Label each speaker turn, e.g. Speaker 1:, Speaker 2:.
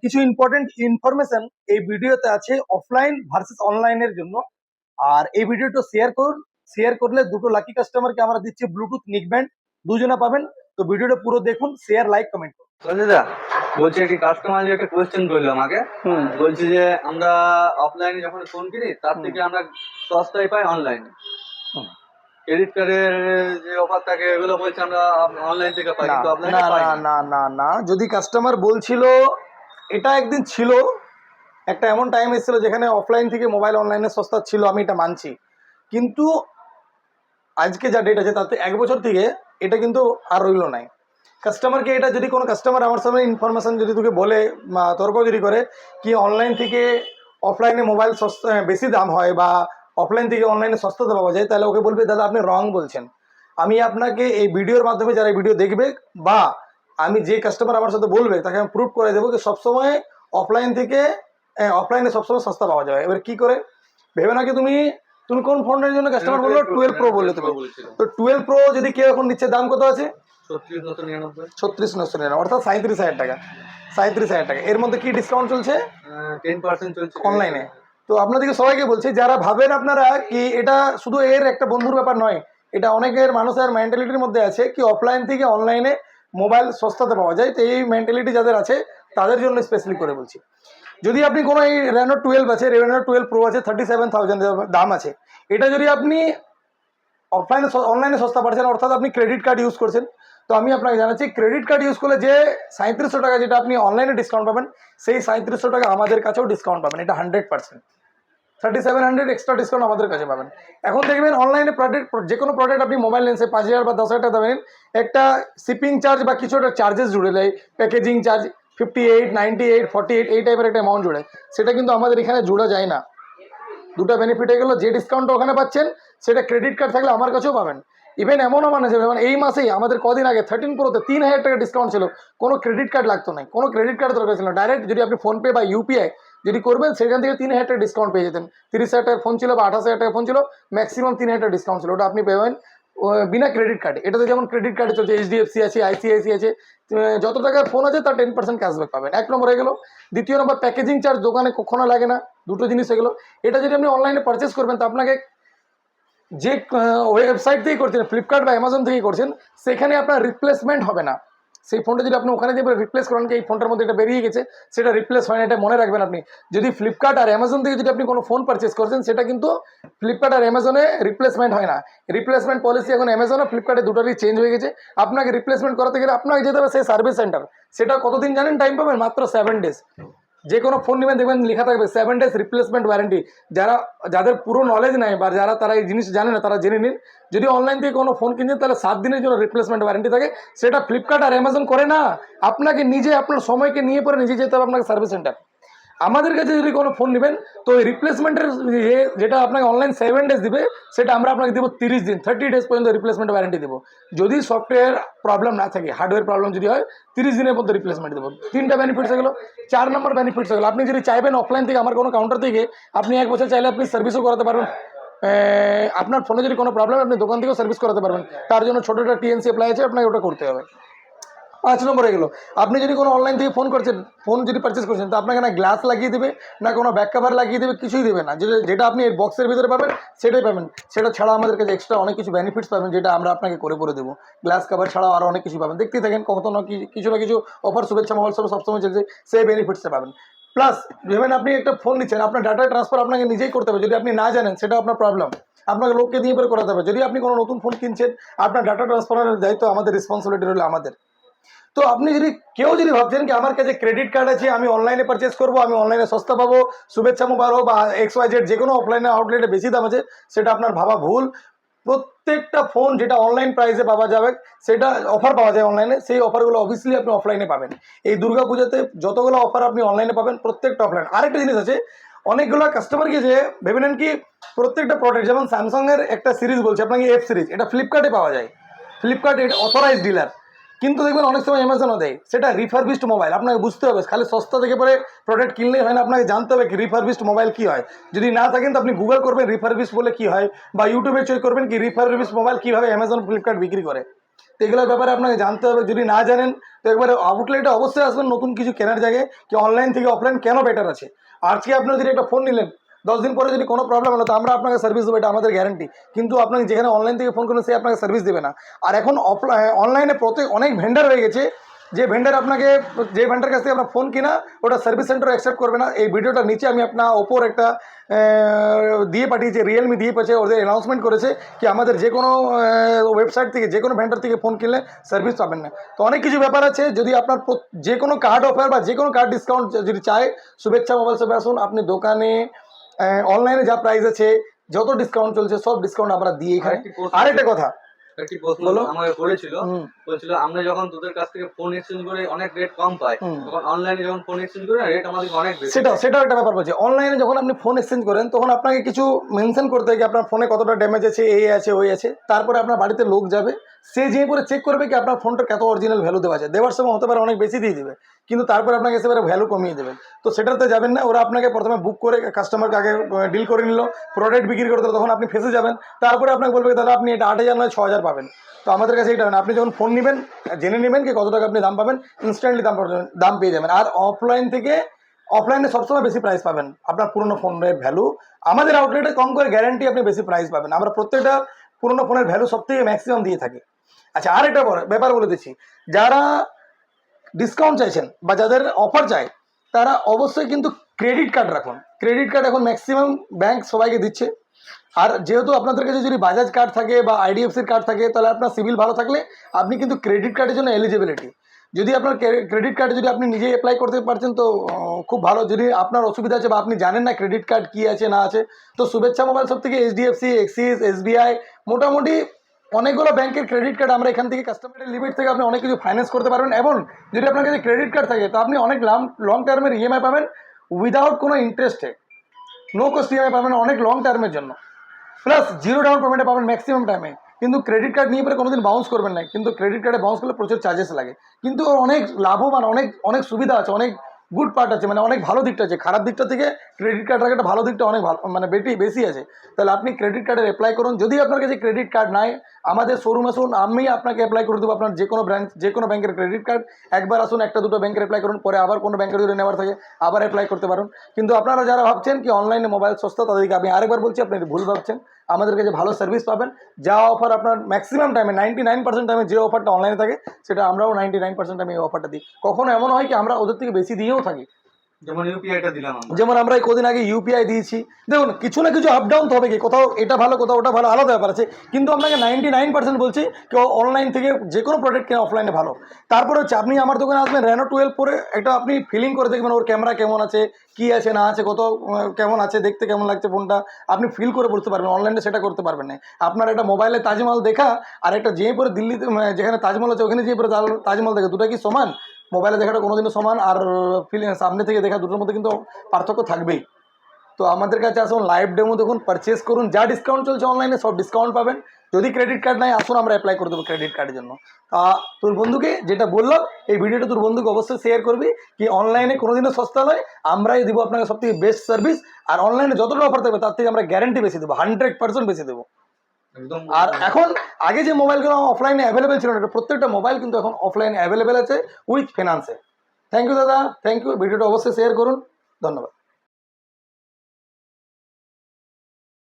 Speaker 1: কিছু important information এই ভিডিওতে আছে অফলাইন ভার্সেস অনলাইনের জন্য। আর এই ভিডিওটা শেয়ার করুন। শেয়ার করলে দুটো লাকি কাস্টমারকে আমরা দিচ্ছি ব্লুটুথ নিকব্যান্ড, দুজনে পাবেন। তো ভিডিওটা পুরো দেখুন, শেয়ার লাইক কমেন্ট করুন।
Speaker 2: সঞ্জয়দা বলছি, একটি কাস্টমার একটা কোয়েশ্চেন করলো আমাকে। বলছি যে আমরা অফলাইনে যখন ফোন কিনি তার থেকে আমরা সস্তায় পাই অনলাইনে। ক্রেডিট কার্ডের যে অফার থাকে এগুলো বলছে আমরা অনলাইন থেকে পাই, কিন্তু অফলাইনে পাই
Speaker 1: না
Speaker 2: না।
Speaker 1: না না না, যদি কাস্টমার বলছিল, এটা একদিন ছিল, একটা এমন টাইম এসেছিল যেখানে অফলাইন থেকে মোবাইল অনলাইনে সস্তা ছিল, আমি এটা মানছি। কিন্তু আজকে যা ডেট আছে তাতে এক বছর থেকে এটা কিন্তু আর রইল নাই। কাস্টমারকে এটা যদি কোনো কাস্টমার আমার সামনে ইনফরমেশন যদি তোকে বলে তর্ক যদি করে কি অনলাইন থেকে অফলাইনে মোবাইল সস্তা বেশি দাম হয় বা অফলাইন থেকে অনলাইনে সস্তাতে পাওয়া যায়, তাহলে ওকে বলবে দাদা আপনি রং বলছেন। আমি আপনাকে এই ভিডিওর মাধ্যমে যারা ভিডিও দেখবে বা আমি যে কাস্টমার আমার সাথে বলবে তাকে আমি প্রুভ করে দেবো যে সবসময় অফলাইন থেকে অফলাইনে সবসময় সস্তা পাওয়া যাবে। এবার কি করে ভেবে নাকি তুমি তুমি কোন ফোনের জন্য কাস্টমার বললো 12 প্রো বললে তুমি, তো 12 প্রো যদি কেউ এখন নিচ্ছে দাম কত আছে? 36,999, অর্থাৎ 37,000 টাকা। 37,000 টাকা। এর মধ্যে কি ডিসকাউন্ট চলছে?
Speaker 2: 10% চলছে
Speaker 1: অনলাইনে। তো আপনাদেরকে সবাইকে বলছি, যারা ভাবেন আপনারা কি এটা শুধু এর একটা বন্ধুর ব্যাপার নয়, এটা অনেকের মানুষের মেন্টালিটির মধ্যে আছে কি অফলাইন থেকে অনলাইনে মোবাইল সস্তাতে পাওয়া যায়। তো এই মেন্টালিটি যাদের আছে তাদের জন্য স্পেশালি করে বলছি। যদি আপনি কোনো এই রেনো 12 আছে, রেনো 12 প্রো আছে, 37,000 দাম আছে, এটা যদি আপনি অনলাইনে সস্তা পাচ্ছেন, অর্থাৎ আপনি ক্রেডিট কার্ড ইউজ করছেন, তো আমি আপনাকে জানাচ্ছি ক্রেডিট কার্ড ইউজ করলে যে 3700 টাকা যেটা আপনি অনলাইনে ডিসকাউন্ট পাবেন, সেই 3700 টাকা আমাদের কাছেও ডিসকাউন্ট পাবেন। এটা 100%। 3700 এক্সট্রা ডিসকাউন্ট আমাদের কাছে পাবেন। এখন দেখবেন অনলাইনে প্রোডাক্ট, যে কোনো প্রোডাক্ট আপনি মোবাইল নেন, সে 5,000 বা 10,000 টাকা দেবেন, একটা শিপিং চার্জ বা কিছু একটা চার্জেস জুড়ে দেয়, প্যাকেজিং চার্জ 58, 98, 48 এই টাইপের একটা অ্যামাউন্ট জুড়ে। সেটা কিন্তু আমাদের এখানে জুড়ে যায় না। দুটো বেনিফিট হয়ে গেলো, যে ডিসকাউন্টটা ওখানে পাচ্ছেন সেটা ক্রেডিট কার্ড থাকলে আমার কাছেও পাবেন। ইভেন এমনও মানে যেমন এই মাসেই আমাদের কদিন আগে 13 প্রোতে 3,000 টাকা ডিসকাউন্ট ছিল, কোনো ক্রেডিট কার্ড লাগতো না, কোনো ক্রেডিট কার্ড দরকার ছিল না। ডাইরেক্ট যদি আপনি ফোনপে বা ইউপিআই যদি করবেন সেখান থেকে 3,000 টাকা ডিসকাউন্ট পেয়ে যেতেন। 30,000 টাকার ফোন ছিল বা 28,000 টাকার ফোন ছিল, ম্যাক্সিমাম 3,000 টাকা ডিসকাউন্ট ছিল, ওটা আপনি পেবেন বিনা ক্রেডিট কার্ডে। এটাতে যেমন ক্রেডিট কার্ডে চলছে, এইচডিএফসি আছে, আইসিআইসি আছে, যত টাকার ফোন আছে তার 10% ক্যাশব্যাক পাবেন। এক নম্বর হয়ে গেলো। দ্বিতীয় নম্বর, প্যাকেজিং চার্জ দোকানে কখনো লাগে না। দুটো জিনিস হয়ে গেলো। এটা যদি আপনি অনলাইনে পারচেস করবেন তো আপনাকে যে ওয়েবসাইট থেকেই করছেন, ফ্লিপকার্ট বা অ্যামাজন থেকেই করছেন, সেখানে আপনার রিপ্লেসমেন্ট হবে না। সেই ফোনটা যদি আপনি ওখানে দিয়ে রিপ্লেস করেন কি এই ফোনটার মধ্যে এটা বেরিয়ে গেছে, সেটা রিপ্লেস হয় না, এটা মনে রাখবেন। আপনি যদি ফ্লিপকার্ট আর অ্যামাজন থেকে যদি আপনি কোনো ফোন পারচেস করছেন, সেটা কিন্তু ফ্লিপকার্ট আর অ্যামাজনে রিপ্লেসমেন্ট হয় না। রিপ্লেসমেন্ট পলিসি এখন অ্যামাজন আর ফ্লিপকার্টে দুটোরই চেঞ্জ হয়ে গেছে। আপনাকে রিপ্লেসমেন্ট করাতে গেলে আপনাকে যেতে হবে সেই সার্ভিস সেন্টার। সেটা কতদিন জানেন টাইম পাবেন? মাত্র 7 ডেজ। যে কোনো ফোন নেবেন দেখবেন লেখা থাকবে 7 ডেজ রিপ্লেসমেন্ট ওয়ারেন্টি। যাদের পুরো নলেজ নাই বা তারা এই জিনিস জানে না, তারা জেনে নিন। যদি অনলাইন থেকে কোনো ফোন কিনছেন তাহলে 7 দিনের জন্য রিপ্লেসমেন্ট ওয়ারেন্টি থাকে। সেটা ফ্লিপকার্ট আর অ্যামাজন করে না, আপনাকে নিজে আপনার সময়কে নিয়ে পরে নিজে যেতে হবে আপনাকে সার্ভিস সেন্টার। আমাদের কাছে যদি কোনো ফোন নেবেন তো ওই রিপ্লেসমেন্টের যেটা আপনাকে অনলাইন 7 ডেজ দিবে, সেটা আমরা আপনাকে দেবো 30 দিন, 30 ডেজ পর্যন্ত রিপ্লেসমেন্ট ওয়ারেন্টি দেবো। যদি সফটওয়্যার প্রবলেম না থাকে, হার্ডওয়্যার প্রবলেম যদি হয়, 30 দিনের মধ্যে রিপ্লেসমেন্ট দেবো। 3টা বেনিফিটস হয়ে গেলো। 4 নম্বর বেনিফিটস হয়ে গেলো, আপনি যদি চাইবেন অফলাইন থেকে আমার কোনো কাউন্টার থেকে আপনি 1 বছর চাইলে আপনি সার্ভিসও করাতে পারবেন। আপনার ফোনে যদি কোনো প্রবলেম আপনি দোকান থেকেও সার্ভিস করাতে পারবেন। তার জন্য ছোটো একটা টিএনসি অ্যাপ্লাই আছে, আপনাকে ওটা করতে হবে। 5 নম্বর হয়ে গেলো, আপনি যদি কোনো অনলাইন থেকে ফোন যদি পারচেস করছেন তো আপনাকে না গ্লাস লাগিয়ে দেবে, না কোনো ব্যাক কভার লাগিয়ে দেবে, কিছুই দেবে না। যেটা আপনি এর বক্সের ভিতরে পাবেন সেটাই পাবেন। সেটা ছাড়া আমাদের কাছে এক্সট্রা অনেক কিছু বেনিফিটস পাবেন, যেটা আমরা আপনাকে করে দেবো। গ্লাস কভার ছাড়াও আরও অনেক কিছু পাবেন। দেখতেই থাকেন, কত না কিছু না কিছু অফার, শুভেচ্ছা মহল সবসময় চলছে, সেই বেনিফিটসটা পাবেন। প্লাস ভেবেন আপনি একটা ফোন নিচ্ছেন, আপনার ডাটা ট্রান্সফার আপনাকে নিজেই করতে হবে। যদি আপনি না জানেন সেটা আপনার প্রবলেম, আপনাকে লোককে দিয়ে করে করাতে হবে। যদি আপনি কোনো নতুন ফোন কিনছেন, আপনার ডাটা ট্রান্সফারের দায়িত্ব আমাদের, রেসপন্সিবিলিটি হলো আমাদের। তো আপনি কেউ যদি ভাবছেন কি আমার কাছে ক্রেডিট কার্ড আছে, আমি অনলাইনে পারচেস করবো, আমি অনলাইনে সস্তা পাবো, শুভেচ্ছা মোবাইল হোক বা XYZ যে কোনো অফলাইনে আউটলেটে বেশি দাম আছে, সেটা আপনার ভাবা ভুল। প্রত্যেকটা ফোন যেটা অনলাইন প্রাইসে পাওয়া যাবে, সেটা অফার পাওয়া যায় অনলাইনে, সেই অফারগুলো অবভিয়াসলি আপনি অফলাইনে পাবেন। এই দুর্গাপূজাতে যতগুলো অফার আপনি অনলাইনে পাবেন, প্রত্যেকটা অফলাইন। আরেকটা জিনিস আছে, অনেকগুলো কাস্টমারকে যে ভেবে নেন কি প্রত্যেকটা প্রোডাক্ট, যেমন স্যামসাংয়ের একটা সিরিজ বলছে আপনাকে F সিরিজ, এটা ফ্লিপকার্টে পাওয়া যায়। ফ্লিপকার্ট এটা অথরাইজ ডিলার। কিন্তু দেখবেন অনেক সময় অ্যামাজনও দেয়, সেটা রিফারবিশড মোবাইল। আপনাকে বুঝতে হবে, খালি সস্তা থেকে পরে প্রোডাক্ট কিনলেই হয় না, আপনাকে জানতে হবে কি রিফারবিশড মোবাইল কী হয়। যদি না থাকেন তো আপনি গুগল করবেন রিফারবিশড বলে কী হয়, বা ইউটিউবে চেক করবেন কি রিফারবিশড মোবাইল কীভাবে অ্যামাজন ফ্লিপকার্ট বিক্রি করে। তো এগুলোর ব্যাপারে আপনাকে জানতে হবে। যদি না জানেন তো একবারে আউটলেটে অবশ্যই আসবেন নতুন কিছু কেনার জায়গায়, কি অনলাইন থেকে অফলাইন কেন বেটার আছে। আজকে আপনার যদি একটা ফোন নিলেন, 10 দিন পরে যদি কোনো প্রবলেম হলো তো আমরা আপনাকে সার্ভিস দেবো, এটা আমাদের গ্যারান্টি। কিন্তু আপনাকে যেখানে অনলাইন থেকে ফোন করবেন সে আপনাকে সার্ভিস দেবে না। আর এখন অনলাইনে অনেক ভেন্ডার হয়ে গেছে, যে ভেন্ডার আপনাকে, যে ভেন্ডার কাছ থেকে আপনার ফোন কিনা ওটা সার্ভিস সেন্টার অ্যাকসেপ্ট করবে না। এই ভিডিওটার নিচে আমি আপনার ওপোর একটা দিয়ে পাঠিয়েছি, রিয়েলমি দিয়ে পাঠিয়ে ওদের অ্যানাউন্সমেন্ট করেছে কি আমাদের যে কোনো ওয়েবসাইট থেকে যে কোনো ভেন্ডার থেকে ফোন কিনলে সার্ভিস পাবেন না। তো অনেক কিছু ব্যাপার আছে। যদি আপনার যে কোনো কার্ড অফার বা যে কোনো কার্ড ডিসকাউন্ট যদি চায়, শুভেচ্ছা মোবাইল শপে আসুন। আপনি দোকানে অনলাইনে যা প্রাইস আছে, যত ডিসকাউন্ট চলছে সব ডিসকাউন্ট আমরা দিই এখানে। আরেকটা কথা,
Speaker 2: একটি প্রশ্ন আমাকে করেছিল, বলছিল আমরা যখন তোদের কাছ থেকে ফোন এক্সচেঞ্জ করে অনেক রেট কম পাই, তখন অনলাইনে যখন ফোন এক্সচেঞ্জ করে রেট আমাদের অনেক বেশি।
Speaker 1: সেটাও একটা ব্যাপার বলছি। অনলাইনে যখন আপনি ফোন এক্সচেঞ্জ করেন তখন আপনাকে কিছু মেনশন করতে হয় কি আপনার ফোনে কতটা ড্যামেজ আছে, এই আছে ওই আছে। তারপরে আপনার বাড়িতে লোক যাবে, সে যেয়ে করে চেক করবে কি আপনার ফোনটা কত অরিজিনাল ভ্যালু দেওয়া আছে। দেওয়ার সময় হতে পারে অনেক বেশি দিয়ে দেবে, কিন্তু তারপরে আপনাকে এসে ভ্যালু কমিয়ে দেবেন। তো সেটাতে যাবেন না। ওরা আপনাকে প্রথমে বুক করে কাস্টমারকে আগে ডিল করে নিল, প্রোডাক্ট বিক্রি করতে হলো, তখন আপনি ফেসে যাবেন। তারপরে আপনাকে বলবে দাদা আপনি এটা 8,000 নয় 6,000 পাবেন। তো আমাদের কাছে এটা না, আপনি যখন ফোন নেবেন জেনে নেবেন কি কত টাকা আপনি দাম পাবেন, ইনস্ট্যান্টলি দাম পেয়ে যাবেন। আর অফলাইনে সবসময় বেশি প্রাইস পাবেন। আপনার পুরোনো ফোনের ভ্যালু আমাদের আউটলেটে কম করে গ্যারান্টি আপনি বেশি প্রাইস পাবেন। আমরা প্রত্যেকটা পুরোনো ফোনের ভ্যালু সব থেকে ম্যাক্সিমাম দিয়ে থাকি। আচ্ছা, আর একটা ব্যাপার বলে দিচ্ছি, যারা ডিসকাউন্ট চাইছেন বা যাদের অফার চাই তারা অবশ্যই কিন্তু ক্রেডিট কার্ড রাখুন। ক্রেডিট কার্ড এখন ম্যাক্সিমাম ব্যাংক সবাইকে দিচ্ছে। আর যেহেতু আপনাদের কাছে যদি বাজাজ কার্ড থাকে বা আইডিএফসির কার্ড থাকে, তাহলে আপনার সিভিল ভালো থাকলে আপনি কিন্তু ক্রেডিট কার্ডের জন্য এলিজিবিলিটি। যদি আপনার ক্রেডিট কার্ড যদি আপনি নিজে অ্যাপ্লাই করতে পারছেন তো খুব ভালো। যদি আপনার অসুবিধা আছে বা আপনি জানেন না ক্রেডিট কার্ড কী আছে না আছে, তো শুভেচ্ছা মোবাইল সব থেকে এইচডিএফসি, এক্সিস, এসবিআই, মোটামুটি অনেকগুলো ব্যাংকের ক্রেডিট কার্ড আমরা এখান থেকে কাস্টমারের লিমিট থেকে আপনি অনেক কিছু ফাইন্যান্স করতে পারবেন। এবং যদি আপনার কাছে ক্রেডিট কার্ড থাকে তো আপনি অনেক লং টার্মের ইএমআই পাবেন উইদাউট কোনো ইন্টারেস্টে, নো কস্ট ইএমআই পাবেন অনেক লং টার্মের জন্য, প্লাস 0 ডাউন পেমেন্টে পাবেন ম্যাক্সিমাম টাইমে। কিন্তু ক্রেডিট কার্ড নিয়ে পরে কোনোদিন বাউন্স করবেন না, কিন্তু ক্রেডিট কার্ডে বাউন্স করলে প্রচুর চার্জেস লাগে। কিন্তু অনেক লাভবান, অনেক সুবিধা আছে, অনেক গুড পার্ট আছে, মানে অনেক ভালো দিকটা আছে। খারাপ দিকটা থেকে ক্রেডিট কার্ড রাখাটা ভালো দিকটা অনেক ভালো, মানে বেশি আছে। তাহলে আপনি ক্রেডিট কার্ডের অ্যাপ্লাই করুন। যদি আপনার কাছে ক্রেডিট কার্ড নাই, আমাদের শোরুম আসুন, আমি আপনাকে অ্যাপ্লাই করে দেবো। আপনার যে কোনো ব্যাংকের ক্রেডিট কার্ড একবার আসুন, একটা দুটো ব্যাংকের অ্যাপ্লাই করুন, পরে আবার কোনো ব্যাংকের যদি নেওয়ার থাকে আবার অ্যাপ্লাই করতে পারুন। কিন্তু আপনারা যারা ভাবছেন কি অনলাইনে মোবাইল সস্তা, তাদেরকে আমি আরেকবার বলছি আপনি ভুল ভাবছেন। আমাদের কাছে ভালো সার্ভিস পাবেন। যা অফার আপনার ম্যাক্সিমাম টাইমে 99% টাইমে যে অফারটা অনলাইনে থাকে সেটা আমরাও 99% টাইমে এই অফারটা দিই। কখনো এমন হয় কি আমরা ওদের থেকে বেশি দিয়েও থাকি।
Speaker 2: যেমন ইউপিআইটা দিলাম,
Speaker 1: যেমন আমরা এই কদিন আগে ইউপিআই দিয়েছি। দেখুন কিছু না কিছু আপ ডাউন তো হবে, কি কোথাও এটা ভালো কোথাও ওটা ভালো, আলাদা ব্যাপার আছে। কিন্তু আপনাকে 99% বলছি কেউ অনলাইন থেকে যে কোনো প্রোডাক্ট কেনা অফলাইনে ভালো। তারপরে হচ্ছে আপনি আমার দোকানে আসবেন, রেনো 12 পরে একটা আপনি ফিলিং করে দেখবেন ওর ক্যামেরা কেমন আছে, কি আছে না আছে, কত কেমন আছে, দেখতে কেমন লাগছে ফোনটা, আপনি ফিল করে বুঝতে পারবেন। অনলাইনে সেটা করতে পারবেন না। আপনার একটা মোবাইলে তাজমহল দেখা আর একটা যেয়ে পরে দিল্লিতে যেখানে তাজমহল আছে ওখানে যেয়ে পরে তাজমহল দেখা, দুটো কি সমান? মোবাইলে দেখাটা কোনোদিনও সমান আর সামনে থেকে দেখা দুটোর মধ্যে কিন্তু পার্থক্য থাকবেই। তো আমাদের কাছে আসুন, লাইভ ডেমো দেখুন, পারচেস করুন। যা ডিসকাউন্ট চলছে অনলাইনে সব ডিসকাউন্ট পাবেন। যদি ক্রেডিট কার্ড নাই আসুন, আমরা অ্যাপ্লাই করে দেবো ক্রেডিট কার্ডের জন্য। তোর বন্ধুকে যেটা বললাম এই ভিডিওটা তোর বন্ধুকে অবশ্যই শেয়ার করবি, কি অনলাইনে কোনোদিনও সস্তা নয়, আমরাই দিব আপনাকে সব থেকে বেস্ট সার্ভিস। আর অনলাইনে যতটা অফার থাকবে তার থেকে আমরা গ্যারান্টি বেশি দেবো, 100% বেশি দেবো। আর এখন আগে যে মোবাইলগুলো অফলাইনে অ্যাভেলেবেল ছিল না, প্রত্যেকটা মোবাইল কিন্তু এখন অফলাইনে অ্যাভেলেবেল আছে উইথ ফিনান্সে। থ্যাংক ইউ দাদা, থ্যাংক ইউ। ভিডিওটা অবশ্যই শেয়ার করুন। ধন্যবাদ।